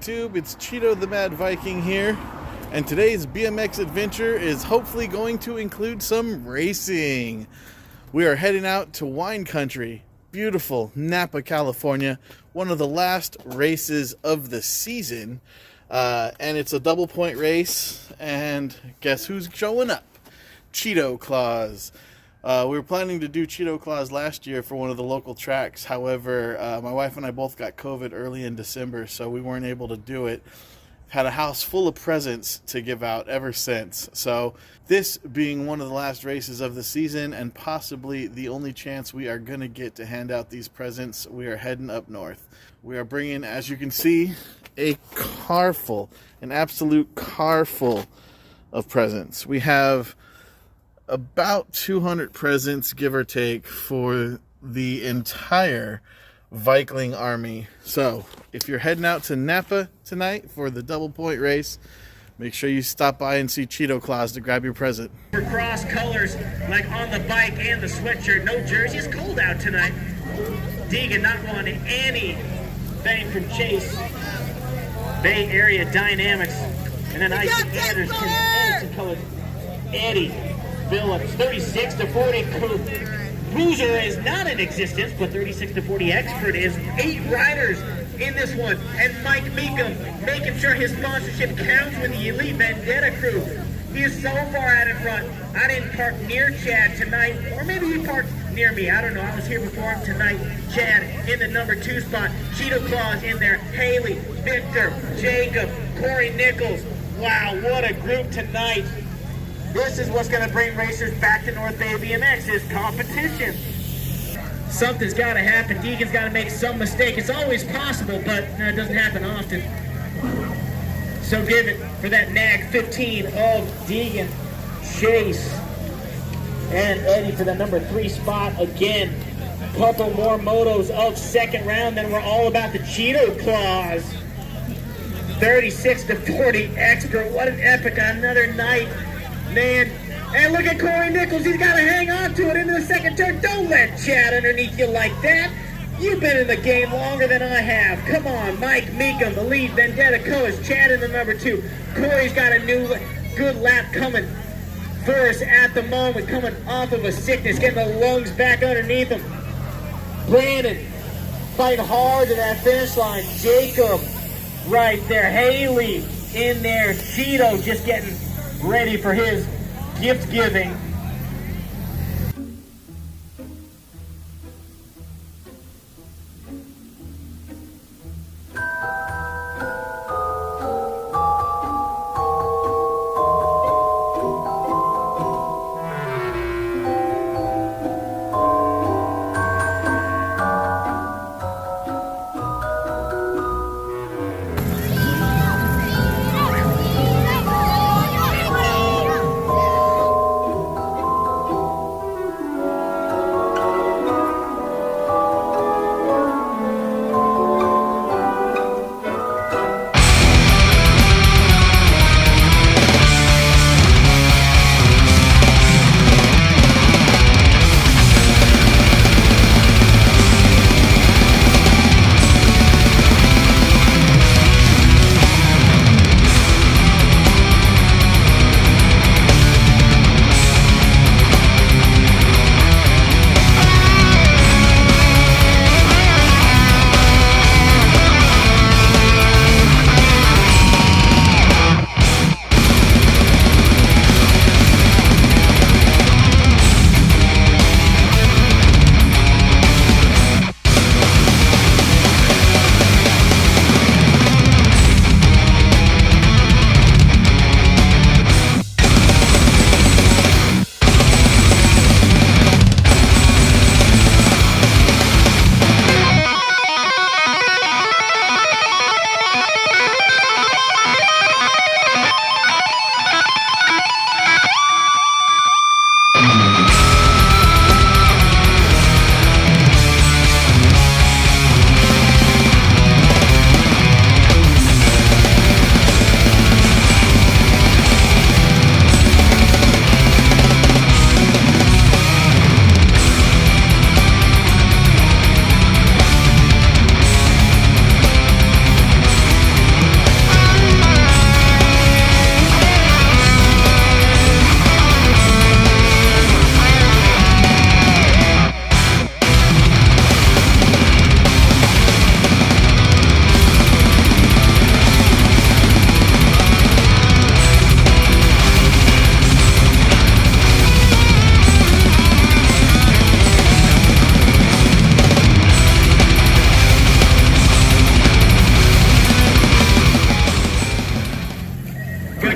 YouTube? It's Cheeto the Mad Viking here, and today's BMX adventure is hopefully going to include some racing. We are heading out to wine country, beautiful Napa, California, one of the last races of the season, and it's a double point race, and guess who's showing up? Cheetoclaus. We were planning to do Cheetoclaus last year for one of the local tracks. However, my wife and I both got COVID early in December, so we weren't able to do it. Had a house full of presents to give out ever since. So this being one of the last races of the season and possibly the only chance we are going to get to hand out these presents, we are heading up north. We are bringing, as you can see, a car full, an absolute car full of presents. We have about 200 presents, give or take, for the entire Vikling army. So if you're heading out to Napa tonight for the double point race, make sure you stop by and see Cheetoclaus to grab your present. For cross colors, like on the bike and the sweatshirt, no jersey. It's cold out tonight. Deegan not wanting anything from Chase. Bay Area Dynamics. And then Isaac Anderson colored Eddie Phillips, 36 to 40 Cruiser is not in existence, but 36 to 40 Expert is. 8 riders in this one, and Mike Meekum making sure his sponsorship counts with the Elite Vendetta crew. He is so far out in front. I didn't park near Chad tonight, or maybe he parked near me. I don't know. I was here before him tonight. Chad in the number 2 spot. Cheetoclaus in there. Haley, Victor, Jacob, Corey Nichols. Wow, what a group tonight. This is what's going to bring racers back to North Bay BMX, is competition. Something's got to happen. Deegan's got to make some mistake. It's always possible, but it doesn't happen often. So give it for that nag 15 of Deegan, Chase, and Eddie for the number 3 spot again. Couple more motos of second round, then we're all about the Cheetoclaus. 36 to 40 Expert. What an epic, another night. Man, and look at Corey Nichols. He's got to hang on to it into the second turn. Don't let Chad underneath you like that. You've been in the game longer than I have. Come on, Mike Meekum, the lead, Vendetta Coas, Chad in the number 2. Corey's got a new good lap coming for us at the moment, coming off of a sickness, getting the lungs back underneath him. Brandon fighting hard to that finish line. Jacob right there. Haley in there. Cheeto just getting ready for his gift giving.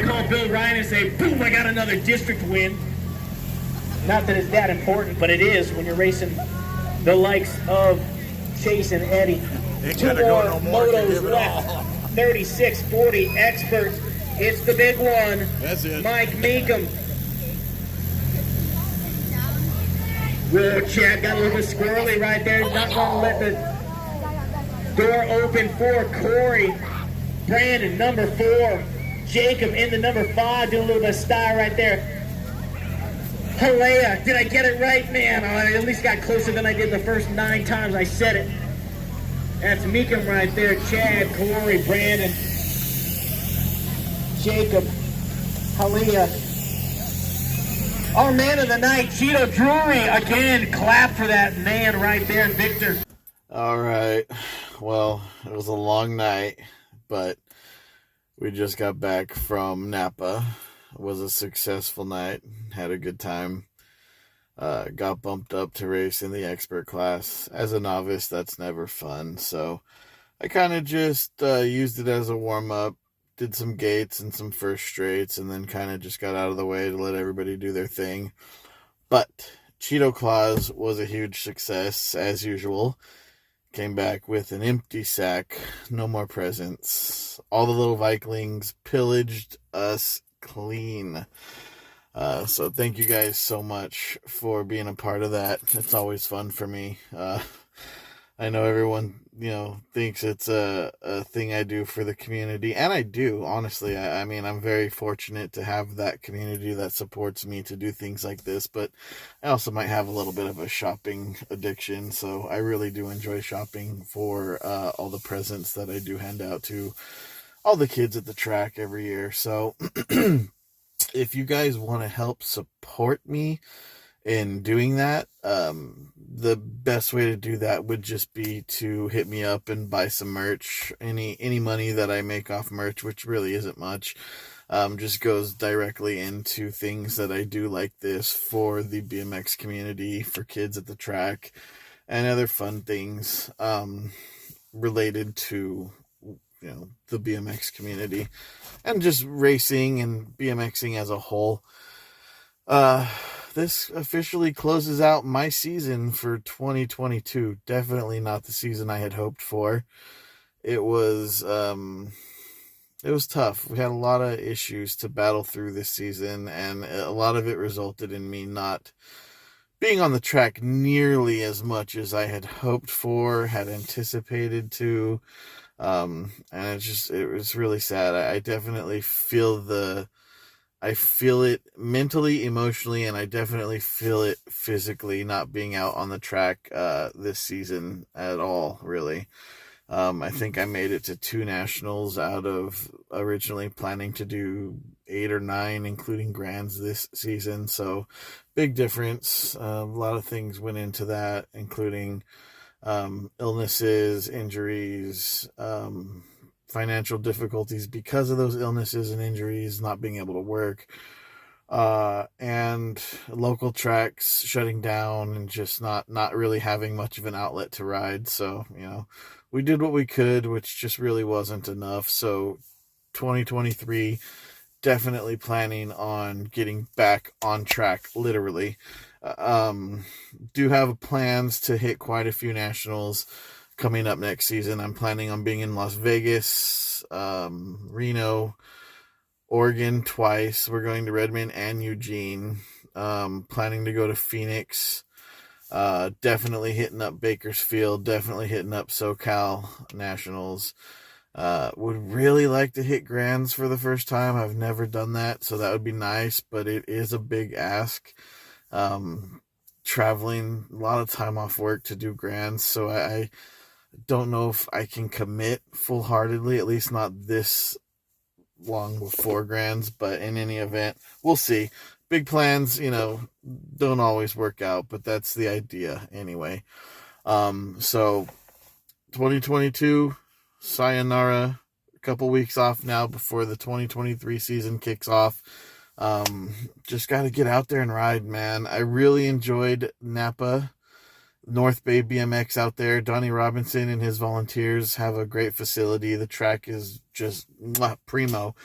call Bill Ryan and say, boom, I got another district win. Not that it's that important, but it is when you're racing the likes of Chase and Eddie. Two more motos left. 36-40 experts. It's the big one. That's it. Mike Meekum. Whoa, Chad got a little bit squirrely right there. Not going to let the door open for Corey. Brandon, number 4. Jacob in the number 5. Doing a little bit of style right there. Halea, did I get it right, man? I at least got closer than I did the first 9 times I said it. That's Meekum right there. Chad, Corey, Brandon, Jacob, Halea. Our man of the night, Cheeto Drury. Again, clap for that man right there, Victor. All right. Well, it was a long night, but we just got back from Napa. It was a successful night. Had a good time. Got bumped up to race in the expert class. As a novice, that's never fun. So I kind of just used it as a warm-up. Did some gates and some first straights, and then kind of just got out of the way to let everybody do their thing. But Cheetoclaus was a huge success, as usual. Came back with an empty sack, no more presents. All the little Viklings pillaged us clean. So thank you guys so much for being a part of that. It's always fun for me. I know everyone, thinks it's a thing I do for the community, and I do, honestly. I mean, I'm very fortunate to have that community that supports me to do things like this, but I also might have a little bit of a shopping addiction, so I really do enjoy shopping for all the presents that I do hand out to all the kids at the track every year. So if you guys want to help support me in doing that, the best way to do that would just be to hit me up and buy some merch. Any money that I make off merch, which really isn't much, just goes directly into things that I do like this for the BMX community, for kids at the track, and other fun things related to the BMX community and just racing and BMXing as a whole. This officially closes out my season for 2022. Definitely not the season I had hoped for. It was tough. We had a lot of issues to battle through this season, and a lot of it resulted in me not being on the track nearly as much as I had hoped for, had anticipated to. And it was really sad. I definitely I feel it mentally, emotionally, and I definitely feel it physically, not being out on the track this season at all, really. I think I made it to 2 nationals out of originally planning to do 8 or 9, including grands this season. So big difference. A lot of things went into that, including illnesses, injuries, financial difficulties because of those illnesses and injuries, not being able to work, and local tracks shutting down and just not really having much of an outlet to ride. So, we did what we could, which just really wasn't enough. So 2023, definitely planning on getting back on track, literally. Do have plans to hit quite a few nationals coming up next season. I'm planning on being in Las Vegas, Reno, Oregon twice. We're going to Redmond and Eugene. Planning to go to Phoenix. Definitely hitting up Bakersfield. Definitely hitting up SoCal Nationals. Would really like to hit Grands for the first time. I've never done that, so that would be nice, but it is a big ask. Traveling, a lot of time off work to do Grands, so I don't know if I can commit full-heartedly, at least not this long before Grands, but in any event, we'll see. Big plans, don't always work out, but that's the idea anyway. So 2022, sayonara, a couple weeks off now before the 2023 season kicks off. Just got to get out there and ride, man. I really enjoyed Napa, North Bay BMX out there. Donnie Robinson and his volunteers have a great facility. The track is just primo.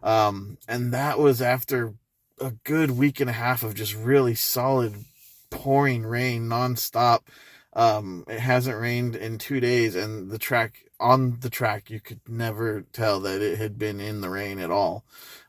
And that was after a good week and a half of just really solid pouring rain nonstop. It hasn't rained in 2 days, and on the track, you could never tell that it had been in the rain at all.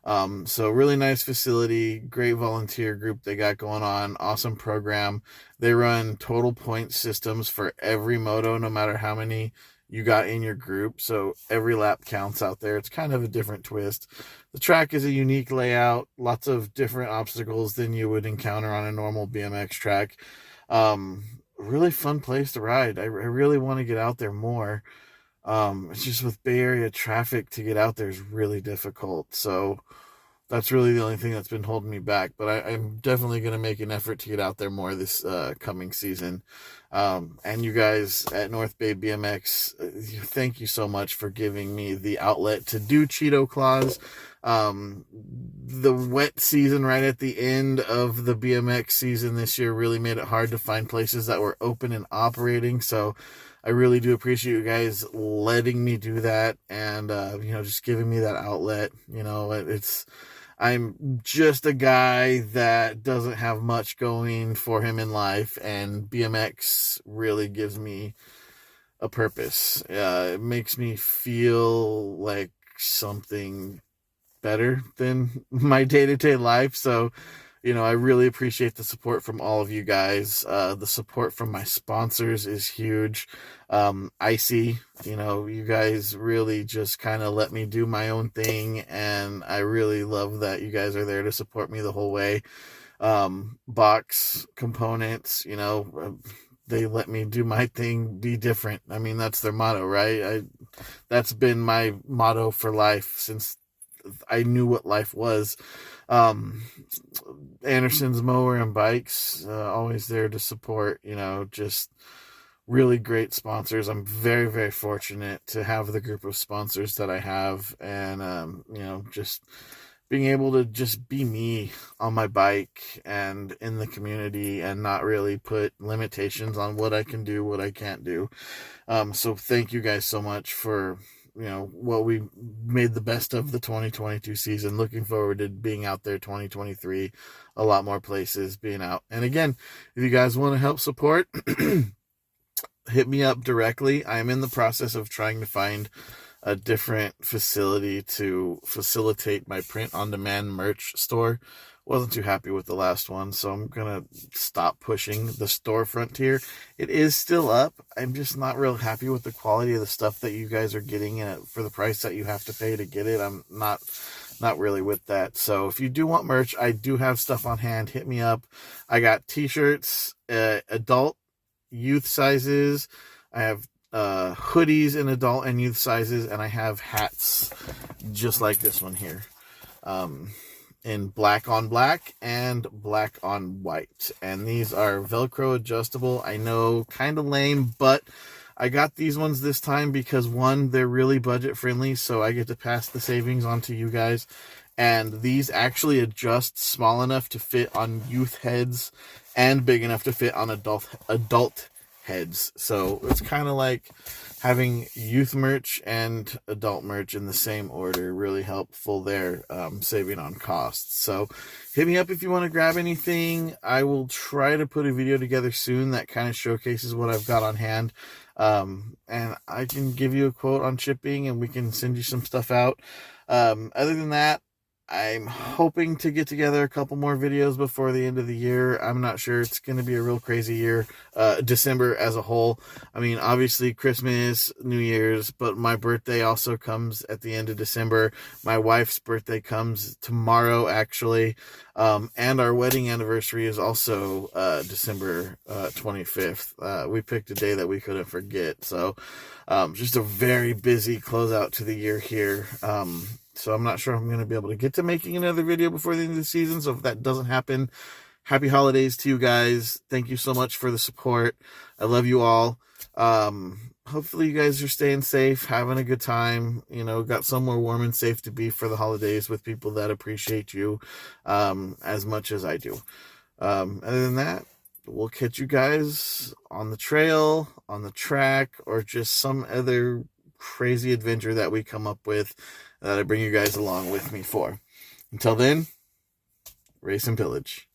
So really nice facility, great volunteer group they got going on, awesome program. They run total point systems for every moto, no matter how many you got in your group. So every lap counts out there. It's kind of a different twist. The track is a unique layout, lots of different obstacles than you would encounter on a normal BMX track. Really fun place to ride. I really want to get out there more. It's just with Bay Area traffic, to get out there is really difficult. So that's really the only thing that's been holding me back. But I'm definitely going to make an effort to get out there more this coming season. And you guys at North Bay BMX, thank you so much for giving me the outlet to do Cheetoclaus. The wet season right at the end of the BMX season this year really made it hard to find places that were open and operating. So I really do appreciate you guys letting me do that, and just giving me that outlet. I'm just a guy that doesn't have much going for him in life, and BMX really gives me a purpose. It makes me feel like something better than my day-to-day life. So, I really appreciate the support from all of you guys. The support from my sponsors is huge. Icy, you guys really just kind of let me do my own thing, and I really love that you guys are there to support me the whole way. Box components, they let me do my thing, be different. I mean, that's their motto, right? That's been my motto for life since I knew what life was. Anderson's Mower and Bikes, always there to support, just really great sponsors. I'm very, very fortunate to have the group of sponsors that I have, and, just being able to just be me on my bike and in the community, and not really put limitations on what I can do, what I can't do. So thank you guys so much for what we made the best of the 2022 season. Looking forward to being out there 2023, a lot more places, being out. And again, if you guys want to help support, hit me up directly. I'm in the process of trying to find a different facility to facilitate my print-on-demand merch store. Wasn't too happy with the last one, so I'm gonna stop pushing the storefront here. It is still up. I'm just not real happy with the quality of the stuff that you guys are getting, and for the price that you have to pay to get it, I'm not really with that. So if you do want merch, I do have stuff on hand. Hit me up. I got t-shirts, adult, youth sizes. I have hoodies in adult and youth sizes, and I have hats just like this one here. In black on black and black on white. And these are Velcro adjustable. I know, kind of lame, but I got these ones this time because, one, they're really budget friendly, so I get to pass the savings on to you guys. And these actually adjust small enough to fit on youth heads and big enough to fit on adult heads. So it's kind of like having youth merch and adult merch in the same order. Really helpful there, saving on costs. So hit me up if you want to grab anything. I will try to put a video together soon that kind of showcases what I've got on hand. And I can give you a quote on shipping, and we can send you some stuff out. Other than that, I'm hoping to get together a couple more videos before the end of the year. I'm not sure. It's going to be a real crazy year, December as a whole. I mean, obviously Christmas, New Year's, but my birthday also comes at the end of December. My wife's birthday comes tomorrow, actually. And our wedding anniversary is also December 25th. We picked a day that we couldn't forget. So just a very busy closeout to the year here. So I'm not sure I'm going to be able to get to making another video before the end of the season. So if that doesn't happen, happy holidays to you guys. Thank you so much for the support. I love you all. Hopefully you guys are staying safe, having a good time, got somewhere warm and safe to be for the holidays with people that appreciate you as much as I do. Other than that, we'll catch you guys on the trail, on the track, or just some other crazy adventure that we come up with that I bring you guys along with me for. Until then, race and pillage.